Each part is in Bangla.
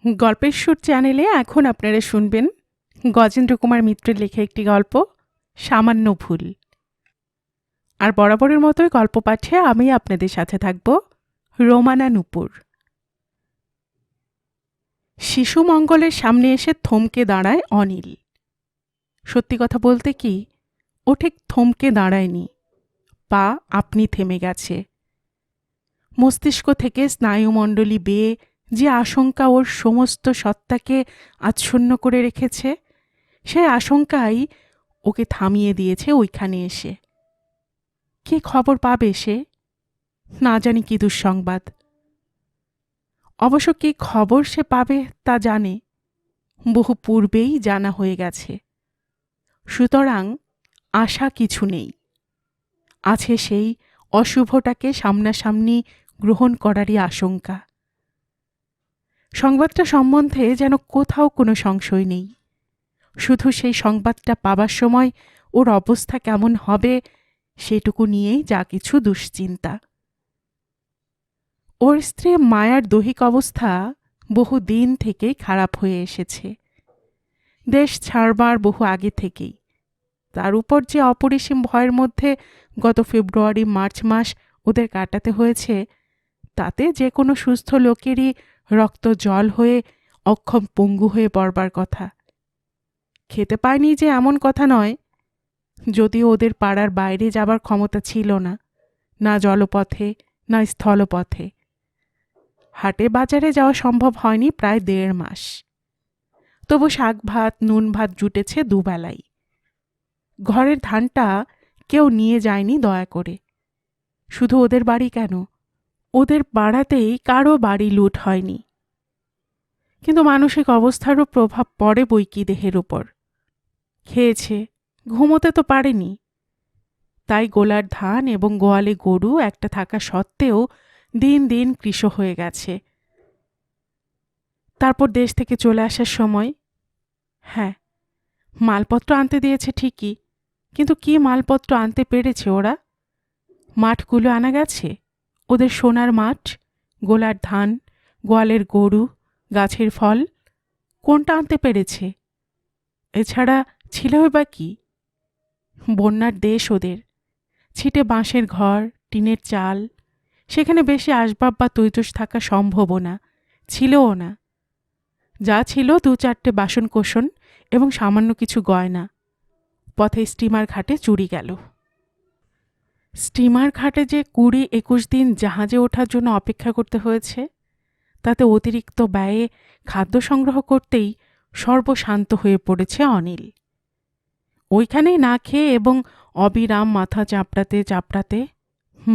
গল্পের সুর চ্যানেলে এখন আপনারা শুনবেন গজেন্দ্র কুমার মিত্রের লেখা একটি গল্প, সামান্য ভুল। আর বরাবরের মতোই গল্প পাঠে আমি আপনাদের সাথে থাকব, রোমানা নূপুর। শিশু মঙ্গলের সামনে এসে থমকে দাঁড়ায় অনিল। সত্যি কথা বলতে কি, ও ঠিক থমকে দাঁড়ায়নি, পা আপনি থেমে গেছে। মস্তিষ্ক থেকে স্নায়ুমণ্ডলী বেয়ে যে আশঙ্কা ওর সমস্ত সত্তাকে আচ্ছন্ন করে রেখেছে, সে আশঙ্কাই ওকে থামিয়ে দিয়েছে ওইখানে এসে। কি খবর পাবে সে? না জানি কি দুঃসংবাদ। অবশ্য কি খবর সে পাবে তা জানে, বহু পূর্বেই জানা হয়ে গেছে। সুতরাং আশা কিছু নেই, আছে সেই অশুভটাকে সামনাসামনি গ্রহণ করারই আশঙ্কা। সংবাদটা সম্বন্ধে যেন কোথাও কোনো সংশয় নেই, শুধু সেই সংবাদটা পাবার সময় ওর অবস্থা কেমন হবে সেটুকু নিয়েই যা কিছু দুশ্চিন্তা। ওর স্ত্রী মায়ার দৈহিক অবস্থা বহু দিন থেকেই খারাপ হয়ে এসেছে, দেশ ছাড়বার বহু আগে থেকেই। তার উপর যে অপরিসীম ভয়ের মধ্যে গত ফেব্রুয়ারি মার্চ মাস ওদের কাটাতে হয়েছে, তাতে যে কোনো সুস্থ লোকেরই রক্ত জল হয়ে অক্ষম পঙ্গু হয়ে পড়বার কথা। খেতে পায়নি যে এমন কথা নয়, যদিও ওদের পাড়ার বাইরে যাবার ক্ষমতা ছিল না, না জলপথে না স্থলপথে। হাটে বাজারে যাওয়া সম্ভব হয়নি প্রায় 1.5 মাস। তবু শাক ভাত নুন ভাত জুটেছে দুবেলাই। ঘরের ধানটা কেউ নিয়ে যায়নি দয়া করে। শুধু ওদের বাড়ি কেন, ওদের পাড়াতেই কারো বাড়ি লুট হয়নি। কিন্তু মানসিক অবস্থারও প্রভাব পড়ে বৈকি দেহের ওপর। খেয়েছে, ঘুমোতে তো পারেনি। তাই গোলার ধান এবং গোয়ালে গরু একটা থাকা সত্ত্বেও দিন দিন কৃশ হয়ে গেছে। তারপর দেশ থেকে চলে আসার সময়, হ্যাঁ, মালপত্র আনতে দিয়েছে ঠিকই, কিন্তু কি মালপত্র আনতে পেরেছে ওরা? মাঠগুলো আনা গেছে, ওদের সোনার মাঠ, গোলার ধান, গোয়ালের গরু, গাছের ফল, কোনটা আনতে পেরেছে? এছাড়া ছিলই বা কি? বন্যার দেশ ওদের, ছিটে বাঁশের ঘর, টিনের চাল, সেখানে বেশি আসবাব বা তৈজস থাকা সম্ভবও না, ছিলও না। যা ছিল 2-4টে বাসনকোসন এবং সামান্য কিছু গয়না। পথে স্টিমার ঘাটে চুরি গেল। স্টিমার ঘাটে যে 20-21 দিন জাহাজে ওঠার জন্য অপেক্ষা করতে হয়েছে, তাতে অতিরিক্ত ব্যয়ে খাদ্য সংগ্রহ করতেই সর্বশান্ত হয়ে পড়েছে অনিল। ওইখানেই না খেয়ে এবং অবিরাম মাথা চাপড়াতে চাপড়াতে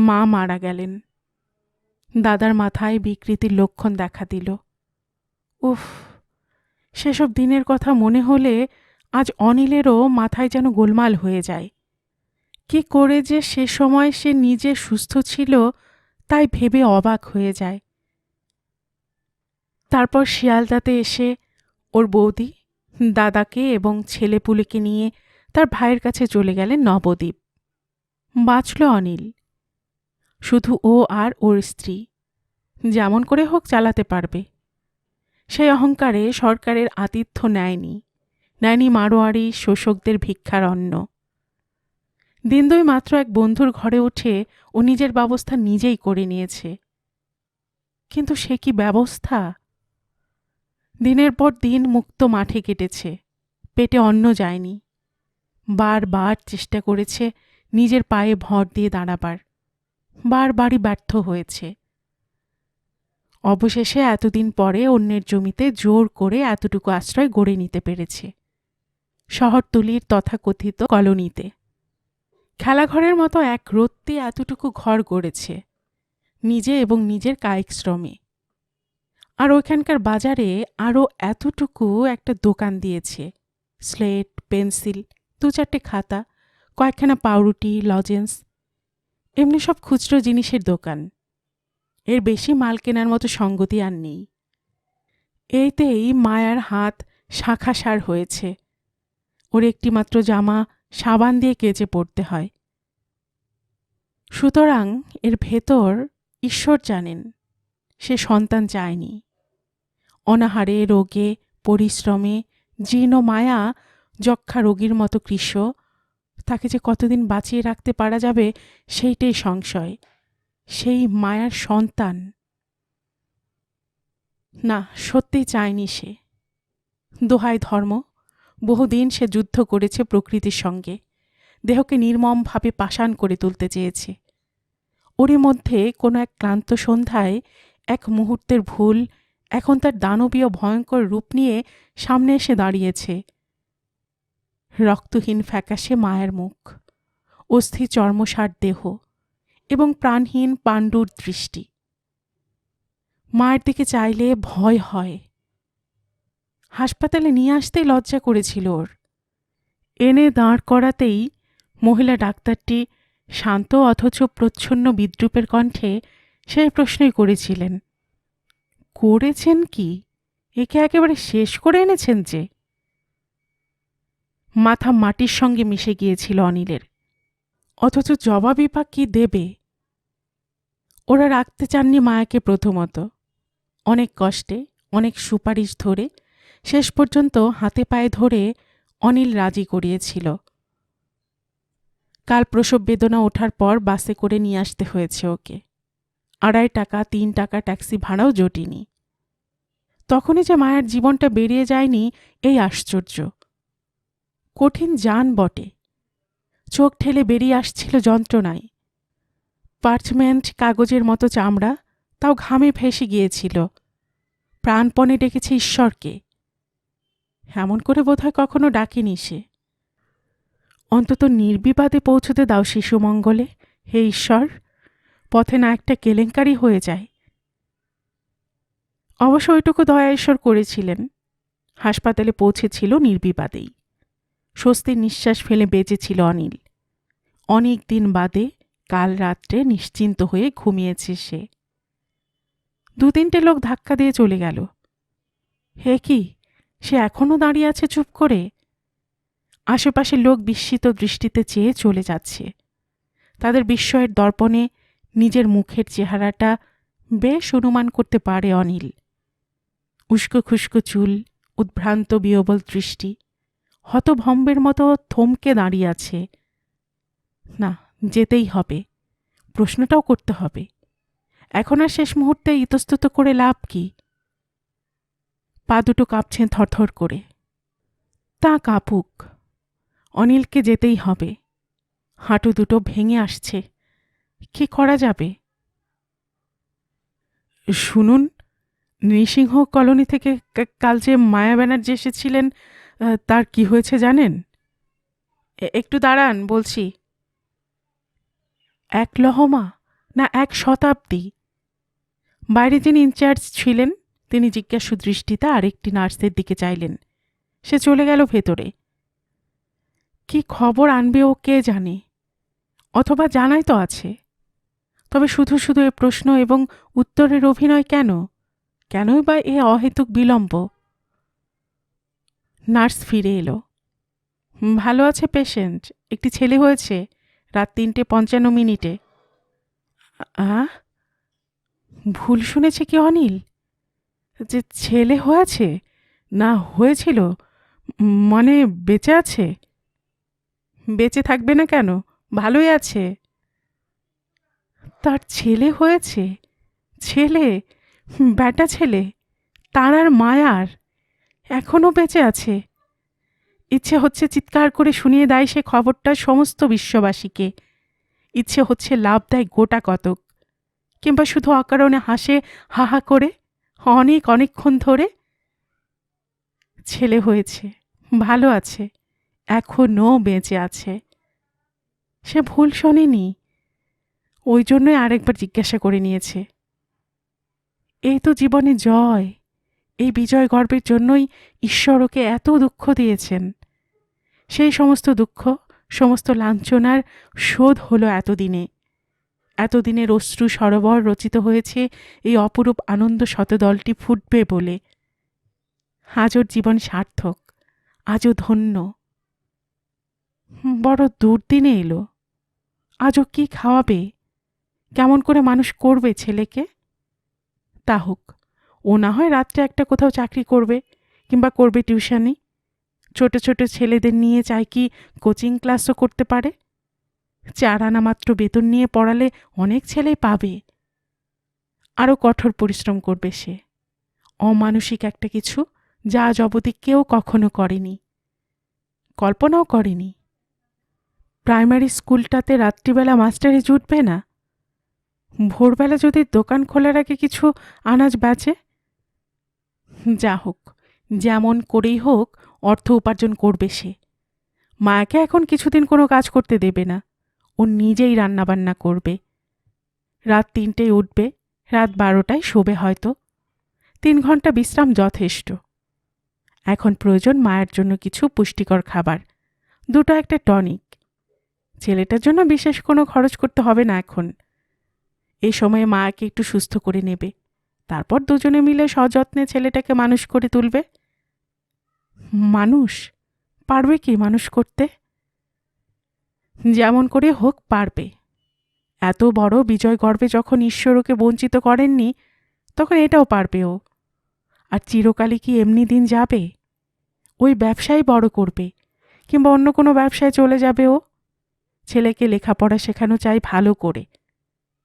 মা মারা গেলেন। দাদার মাথায় বিকৃতির লক্ষণ দেখা দিল। উফ, সেসব দিনের কথা মনে হলে আজ অনিলেরও মাথায় যেন গোলমাল হয়ে যায়। কি করে যে সে সময় সে নিজে সুস্থ ছিল তাই ভেবে অবাক হয়ে যায়। তারপর শিয়ালদাতে এসে ওর বৌদি দাদাকে এবং ছেলেপুলেকে নিয়ে তার ভাইয়ের কাছে চলে গেলেন নবদ্বীপ। বাঁচল অনিল, শুধু ও আর ওর স্ত্রী। যেমন করে হোক চালাতে পারবে। সেই অহংকারে সরকারের আতিথ্য নেয়নি মারোয়ারি শোষকদের ভিক্ষার অন্ন। দিন 2 মাত্র এক বন্ধুর ঘরে উঠে ও নিজের ব্যবস্থা নিজেই করে নিয়েছে। কিন্তু সে কি ব্যবস্থা! দিনের পর দিন মুক্ত মাঠে কেটেছে, পেটে অন্ন যায়নি। বারবার চেষ্টা করেছে নিজের পায়ে ভর দিয়ে দাঁড়াবার, বারবারই ব্যর্থ হয়েছে। অবশেষে এতদিন পরে অন্যের জমিতে জোর করে এতটুকু আশ্রয় গড়ে নিতে পেরেছে, শহরতলির তথাকথিত কলোনিতে। খেলাঘরের মতো এক রত্তি এতটুকু ঘর গড়েছে নিজে এবং নিজের কায়িক শ্রমে। আর ওইখানকার বাজারে আরও এতটুকু একটা দোকান দিয়েছে, স্লেট, পেন্সিল, 2-4টে খাতা, কয়েকখানা পাউরুটি, লজেন্স, এমনি সব খুচরো জিনিসের দোকান। এর বেশি মাল কেনার মতো সঙ্গতি আর নেই। এইতেই মায়ার হাত শাঁখাসার হয়েছে। ওর একটিমাত্র জামা সাবান দিয়ে কেচে পড়তে হয়। সুতরাং এর ভেতর ঈশ্বর জানেন, সে সন্তান চায়নি। অনাহারে, রোগে, পরিশ্রমে জীর্ণ মায়া যক্ষা রোগীর মতো কৃশ, তাকে যে কতদিন বাঁচিয়ে রাখতে পারা যাবে সেইটাই সংশয়। সেই মায়ার সন্তান। না, সত্যি চায়নি সে। দোহাই ধর্ম, বহুদিন সে যুদ্ধ করেছে প্রকৃতির সঙ্গে, দেহকে নির্মমভাবে পাষাণ করে তুলতে চেয়েছে। ওরই মধ্যে কোনো এক ক্লান্ত সন্ধ্যায় এক মুহূর্তের ভুল এখন তার দানবীয় ভয়ঙ্কর রূপ নিয়ে সামনে এসে দাঁড়িয়েছে। রক্তহীন ফ্যাকাশে মায়ের মুখ, অস্থি চর্মসার দেহ এবং প্রাণহীন পাণ্ডুর দৃষ্টি। মায়ের দিকে চাইলে ভয় হয়। হাসপাতালে নিয়ে আসতেই লজ্জা করেছিল ওর। এনে দাঁড় করাতেই মহিলা ডাক্তারটি শান্ত অথচ প্রচ্ছন্ন বিদ্রূপের কণ্ঠে সেই প্রশ্নই করেছিলেন, করেছেন কি? একে একেবারে শেষ করে এনেছেন যে। মাথা মাটির সঙ্গে মিশে গিয়েছিল অনিলের, অথচ জবাবই বা কি দেবে? ওরা রাখতে চাননি মায়াকে প্রথমত। অনেক কষ্টে, অনেক সুপারিশ ধরে, শেষ পর্যন্ত হাতে পায়ে ধরে অনিল রাজি করিয়েছিল। কাল প্রসব বেদনা ওঠার পর বাসে করে নিয়ে আসতে হয়েছে ওকে। 2.5 টাকা 3 টাকা ট্যাক্সি ভাড়াও জোটেনি। তখনই যে মায়ের জীবনটা বেরিয়ে যায়নি এই আশ্চর্য। কঠিন জান বটে, চোখ ঠেলে বেরিয়ে আসছিল যন্ত্রণায়। পার্চমেন্ট কাগজের মতো চামড়া, তাও ঘামে ভেসে গিয়েছিল। প্রাণপণে ডেকেছে ঈশ্বরকে। এমন করে বোধহয় কখনো ডাকেনি সে। অন্তত নির্বিবাদে পৌঁছতে দাও শিশুমঙ্গলে, হে ঈশ্বর, পথে না একটা কেলেঙ্কারি হয়ে যায়। অবশ্য ওইটুকু দয়া ঈশ্বর করেছিলেন। হাসপাতালে পৌঁছেছিল নির্বিবাদেই। স্বস্তির নিঃশ্বাস ফেলে বেঁচেছিল অনিল। অনেক দিন বাদে কাল রাত্রে নিশ্চিন্ত হয়ে ঘুমিয়েছে সে। 2-3টে লোক ধাক্কা দিয়ে চলে গেল। হে কি, সে এখনো দাঁড়িয়ে আছে চুপ করে। আশেপাশের লোক বিস্মিত দৃষ্টিতে চেয়ে চলে যাচ্ছে। তাদের বিস্ময়ের দর্পণে নিজের মুখের চেহারাটা বেশ অনুমান করতে পারে অনিল। উস্কো খুস্কো চুল, উদ্ভ্রান্ত বিহবল দৃষ্টি, হতভম্বের মতো থমকে দাঁড়িয়ে আছে। না, যেতেই হবে, প্রশ্নটাও করতে হবে। এখন আর শেষ মুহূর্তে ইতস্তত করে লাভ কি? পা দুটো কাঁপছে থরথর করে। তা কাঁপুক, অনিলকে যেতেই হবে। হাঁটু দুটো ভেঙে আসছে, কি করা যাবে? শুনুন, নৃসিংহ কলোনি থেকে কাল যে মায়া ব্যানার্জি এসেছিলেন, তার কি হয়েছে জানেন? একটু দাঁড়ান, বলছি। 1 লহমা না 1 শতাব্দী? বাইরে যিনি ইনচার্জ ছিলেন তিনি জিজ্ঞাসু দৃষ্টিতে আরেকটি নার্সের দিকে চাইলেন। সে চলে গেল ভেতরে। কি খবর আনবে ও কে জানে, অথবা জানাই তো আছে। তবে শুধু শুধু এ প্রশ্ন এবং উত্তরের অভিনয় কেন? কেনই বা এ অহেতুক বিলম্ব? নার্স ফিরে এলো। ভালো আছে পেশেন্ট, একটি ছেলে হয়েছে, রাত 3:55। ভুল শুনেছে কি অনিল? যে ছেলে হয়েছে না হয়েছিল, মানে বেঁচে আছে? বেঁচে থাকবে না কেন, ভালোই আছে। তার ছেলে হয়েছে? ছেলে, ব্যাটা ছেলে, তার আর মায়ার, এখনো বেঁচে আছে। ইচ্ছে হচ্ছে চিৎকার করে শুনিয়ে দেয় সে খবরটা সমস্ত বিশ্ববাসীকে। ইচ্ছে হচ্ছে লাভ দেয় গোটা কতক, কিংবা শুধু অকারণে হাসে হা হা করে অনেকক্ষণ ধরে। ছেলে হয়েছে, ভালো আছে, এখনো বেঁচে আছে। সে ভুল শোনেনি, ওই জন্যই আরেকবার জিজ্ঞাসা করে নিয়েছে। এই তো জীবনে জয়। এই বিজয় গর্বের জন্যই ঈশ্বর ওকে এত দুঃখ দিয়েছেন। সেই সমস্ত দুঃখ, সমস্ত লাঞ্ছনার শোধ হলো এতদিনে। এতদিনের অশ্রু সরোবর রচিত হয়েছে এই অপরূপ আনন্দ শতদলটি ফুটবে বলে। আজ ওর জীবন সার্থক, আজও ধন্য। বড় দুর্দিনে এলো। আজও কি খাওয়াবে, কেমন করে মানুষ করবে ছেলেকে? তা হোক, ও না হয় রাত্রে একটা কোথাও চাকরি করবে, কিংবা করবে টিউশনি। ছোট ছোট ছেলেদের নিয়ে চাই কি কোচিং ক্লাসও করতে পারে। 4 আনা মাত্র বেতন নিয়ে পড়ালে অনেক ছেলেই পাবে। আরও কঠোর পরিশ্রম করবে সে। অমানসিক একটা কিছু, যা আজ অবধি কেউ কখনো করেনি, কল্পনাও করেনি। প্রাইমারি স্কুলটাতে রাত্রিবেলা মাস্টারি জুটবে না? ভোরবেলা যদি দোকান খোলার আগে কিছু আনাজ বেচে? যা হোক, যেমন করেই হোক অর্থ উপার্জন করবে সে। মাকে এখন কিছুদিন কোনো কাজ করতে দেবে না, ও নিজেই রান্নাবান্না করবে। রাত 3টেয় উঠবে, রাত 12টায় শোবে হয়তো। 3 ঘন্টা বিশ্রাম যথেষ্ট। এখন প্রয়োজন মায়ের জন্য কিছু পুষ্টিকর খাবার, দুটো একটা টনিক। ছেলেটার জন্য বিশেষ কোনো খরচ করতে হবে না এখন। এই সময়ে মাকে একটু সুস্থ করে নেবে, তারপর দুজনে মিলে সযত্নে ছেলেটাকে মানুষ করে তুলবে। মানুষ পারবে কি মানুষ করতে? যেমন করে হোক পারবে। এত বড় বিজয় গর্বে যখন ঈশ্বর ওকে বঞ্চিত করেননি, তখন এটাও পারবে ও। আর চিরকালই কি এমনি দিন যাবে? ওই ব্যবসায় বড় করবে, কিংবা অন্য কোনো ব্যবসায় চলে যাবে ও। ছেলেকে লেখাপড়া শেখানো চাই ভালো করে।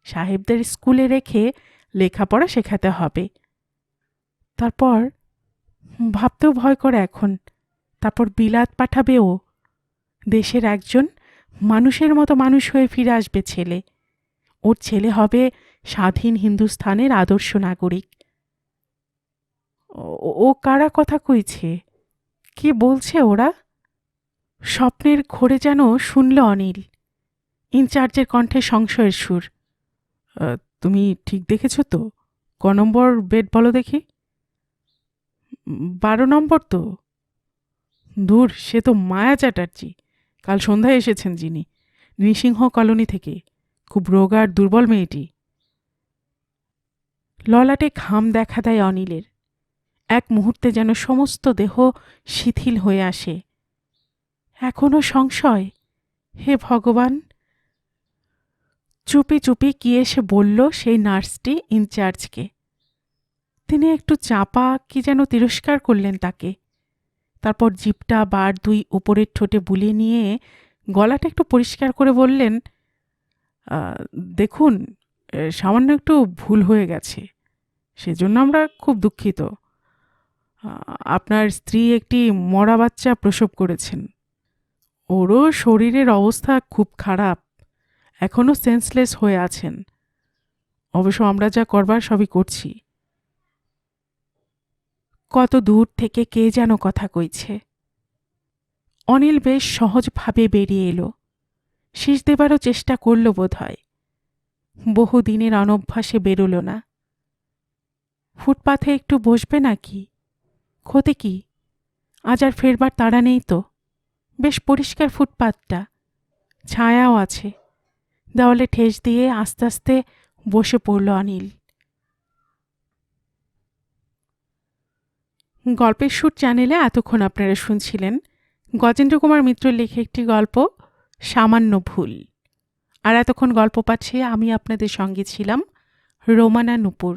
সাহেবদের স্কুলে রেখে লেখাপড়া শেখাতে হবে। তারপর ভাবতেও ভয় করে এখন। তারপর বিলাত পাঠাবে ও। দেশের একজন মানুষের মতো মানুষ হয়ে ফিরে আসবে ছেলে। ওর ছেলে হবে স্বাধীন হিন্দুস্থানের আদর্শ নাগরিক। ও কারা কথা কইছে? কি বলছে ওরা? স্বপ্নের ঘোরে যেন শুনল অনিল। ইনচার্জের কণ্ঠে সংশয়ের সুর। তুমি ঠিক দেখেছ তো? ক নম্বর বেড বলো দেখি। 12 নম্বর তো। দূর, সে তো মায়া চ্যাটার্জি। কাল সন্ধ্যায় এসেছেন যিনি, নৃসিংহ কলোনি থেকে। খুব রোগা আর দুর্বল মেয়েটি। ললাটে ঘাম দেখা দেয় অনিলের। এক মুহূর্তে যেন সমস্ত দেহ শিথিল হয়ে আসে। এখনো সংশয়? হে ভগবান! চুপি চুপি কি এসে বলল সেই নার্সটি ইনচার্জকে। তিনি একটু চাপা কি যেন তিরস্কার করলেন তাকে। তারপর জিভটা 2 উপরের ঠোঁটে বুলিয়ে নিয়ে গলাটা একটু পরিষ্কার করে বললেন, দেখুন, সামান্য একটু ভুল হয়ে গেছে, সেজন্য আমরা খুব দুঃখিত। আপনার স্ত্রী একটি মরা বাচ্চা প্রসব করেছেন। ওরও শরীরের অবস্থা খুব খারাপ, এখনও সেন্সলেস হয়ে আছেন। অবশ্য আমরা যা করবার সবই করছি। কত দূর থেকে কে যেন কথা কইছে। অনিল বেশ সহজভাবে বেরিয়ে এলো। শীষ দেবারও চেষ্টা করল বোধ হয়। বহুদিনের অনভ্যাসে বেরোল না। ফুটপাথে একটু বসবে নাকি? ক্ষতি কি? আজ আর ফেরবার তাড়া নেই তো। বেশ পরিষ্কার ফুটপাথটা, ছায়াও আছে। দেওয়ালে ঠেস দিয়ে আস্তে আস্তে বসে পড়ল অনিল। গল্পের সুর চ্যানেলে এতক্ষণ আপনারা শুনছিলেন গজেন্দ্র কুমার মিত্রের লেখা একটি গল্প, সামান্য ভুল। আর এতক্ষণ গল্প পাঠিয়ে আমি আপনাদের সঙ্গে ছিলাম রোমানা নুপুর।